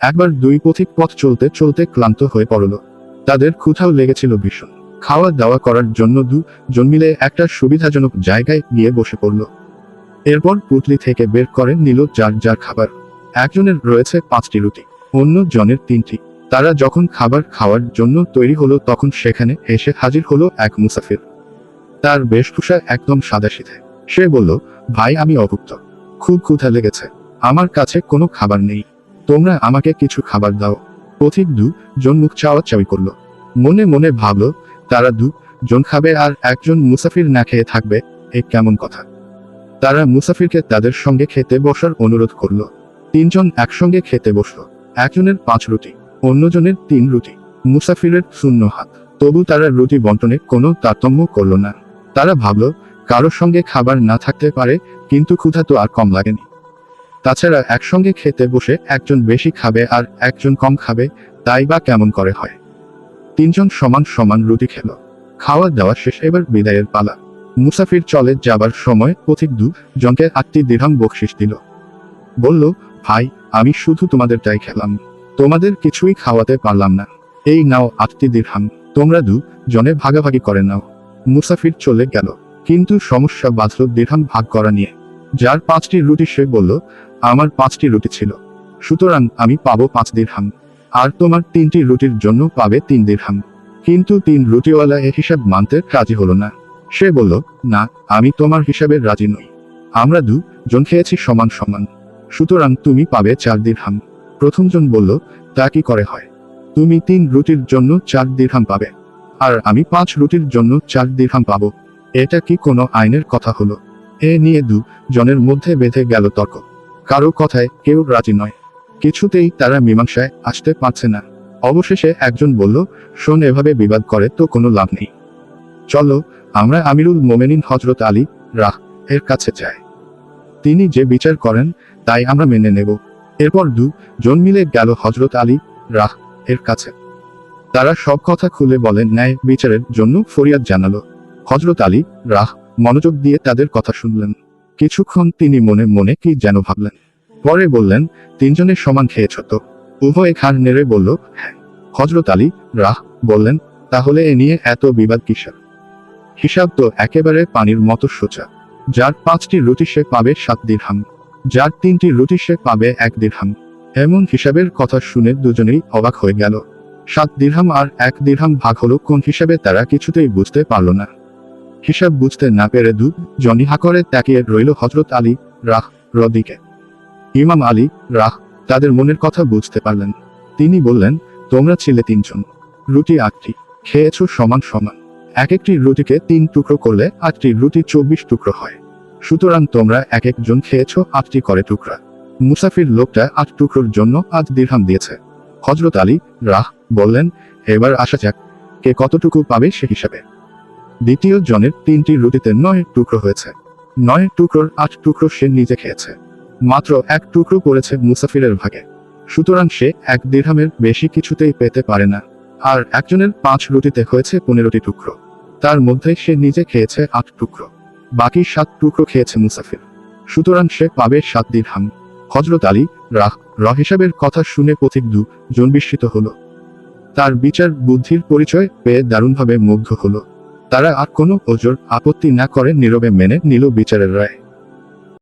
একবার দুই পথিক পথ চলতে চলতে ক্লান্ত হয়ে পড়ল। তাদের ক্ষুধাও লেগেছিল ভীষণ। খাওয়া দাওয়া করার জন্য দুজন মিলে একটা সুবিধাজনক জায়গায় গিয়ে বসে পড়ল। এরপর পুঁটলি থেকে বের করে নিল যার যার খাবার। একজনের রয়েছে 5টি রুটি, অন্য জনের 3টি। তারা যখন খাবার খাওয়ার জন্য তৈরি হলো তখন সেখানে এসে হাজির হলো এক মুসাফির। তার বেশভূষা একদম সাদাসিধে। সে বলল, ভাই আমি অভুক্ত, খুব ক্ষুধা লেগেছে, আমার কাছে কোনো খাবার নেই, তোমরা আমাকে কিছু খাবার দাও। পথিক দুজন মুখ চাওয়াচাওয়ি করল। মনে মনে ভাবল, তারা দুজন খাবে আর একজন মুসাফির না খেয়ে থাকবে, এ কেমন কথা। তারা মুসাফিরকে তাদের সঙ্গে খেতে বসার অনুরোধ করল। 3জন একসঙ্গে খেতে বসল। একজনের 5 রুটি, অন্যজনের 3 রুটি। মুসাফিরের শূন্য হাত, তবু তারা রুটি বন্টনে কোনো তারতম্য করল না। তারা ভাবল, কারোর সঙ্গে খাবার না থাকতে পারে, কিন্তু ক্ষুধা তো আর কম লাগেনি। তাছাড়া একসঙ্গে খেতে বসে একজন বেশি খাবে আর একজন কম খাবে, তাই বা কেমন করে হয়। 3জন সমান সমান রুটি খেল। খাওয়া দাওয়া শেষ, এবার বিদায়ের পালা। মুসাফির চলে যাবার সময় পথিক দুজনকে 8টি দিরহাম বকশিশ দিল। বলল, ভাই আমি শুধু তোমাদেরটাই খেলাম, তোমাদের কিছুই খাওয়াতে পারলাম না, এই নাও 8টি দিরহাম, তোমরা দুজনে ভাগাভাগি করে নাও। মুসাফির চলে গেল, কিন্তু সমস্যা বাঁধল দিরহাম ভাগ করা নিয়ে। যার 5টি রুটি সে বলল, আমার 5টি রুটি ছিল, সুতরাং আমি পাবো 5 দিরহাম, আর তোমার 3টি রুটির জন্য পাবে 3 দিরহাম। কিন্তু 3 রুটিওয়ালা এ হিসাব মানতে রাজি হলো না। সে বলল, না, আমি তোমার হিসাবে রাজি নই, আমরা দুজন খেয়েছি সমান সমান, সুতরাং তুমি পাবে 4 দিরহাম। প্রথমজন বলল, তা কি করে হয়, তুমি 3 রুটির জন্য 4 দিরহাম পাবে, আর আমি 5 রুটির জন্য 4 দিরহাম পাবো, এটা কি কোনো আইনের কথা হলো। এ নিয়ে দুজনের মধ্যে বেঁধে গেল তর্ক। কারো কথায় কেউ রাজি নয়, কিছুতেই তারা মীমাংসায় আসতে পারছে না। অবশেষে একজন বলল, শোন, এভাবে বিবাদ করে তো কোনো লাভ নেই, চলো আমরা আমিরুল মোমেনিন হযরত আলী রাহ এর কাছে যাই, তিনি যে বিচার করেন তাই আমরা মেনে নেব। এরপর দুজন মিলে গেল হযরত আলী রাহ এর কাছে। তারা সব কথা খুলে বলেন, ন্যায় বিচারের জন্য ফরিয়াদ জানালো। হযরত আলী রাহ মনোযোগ দিয়ে তাদের কথা শুনলেন। কিছুক্ষণ তিনি মনে মনে কি যেন ভাবলেন, পরে বললেন, 3জনের সমান খেয়েছ তো? উভয়ে ঘাড় নেড়ে বলল, হ্যাঁ। হযরত আলী রাহ বললেন, তাহলে এ নিয়ে এত বিবাদ কিসের? হিসাব তো একেবারে পানির মতো সোজা। যার 5টি রুটি সে পাবে 7 দিরহাম, যার 3টি রুটি সে পাবে 1 দিরহাম। এমন হিসাবের কথা শুনে দুজনেই অবাক হয়ে গেল। 7 দিরহাম আর 1 দিরহাম ভাগ হলো কোন হিসাবে তারা কিছুতেই বুঝতে পারল না। হিসাব বুঝতে না পেরে দুজনই হা করে তাকিয়ে রইল হযরত আলী রাহ রদিকে। ইমাম আলী রাহ তাদের মনের কথা বুঝতে পারলেন। তিনি বললেন, তোমরা ছিলে 3জন, রুটি 8টি, খেয়েছ সমান সমান, এক একটি রুটিকে 3 টুকরো করলে 8টি রুটি 24 টুকরো হয়, সুতরাং তোমরা এক একজন খেয়েছ 8টি করে টুকরা। মুসাফির লোকটা 8 টুকরোর জন্য 8 দিরহাম দিয়েছে। হযরত আলী রাহ বললেন, এবার আসা যাক, কে কতটুকু পাবে সে হিসাবে। দ্বিতীয় জনের 3টি রুটিতে 9 টুকরো হয়েছে, 9 টুকরোর 8 টুকরো সে নিজে খেয়েছে, মাত্র 1 টুকরো পড়েছে মুসাফিরের ভাগে, সুতরাং সে 1 দিরহামের বেশি কিছুতেই পেতে পারে না। আর একজনের 5 রুটিতে হয়েছে 15টি টুকরো, তার মধ্যে সে নিজে খেয়েছে 8 টুকরো, বাকি 7 টুকরো খেয়েছে মুসাফির, সুতরাং সে পাবে 7 দিরহাম। হযরত আলী রাহ হিসাবের কথা শুনে পথিক দুজন বিস্মিত হলো। তার বিচার বুদ্ধির পরিচয় পেয়ে দারুণভাবে মুগ্ধ হলো। তারা আর কোনো ওজর আপত্তি না করে নীরবে মেনে নিল বিচারের রায়।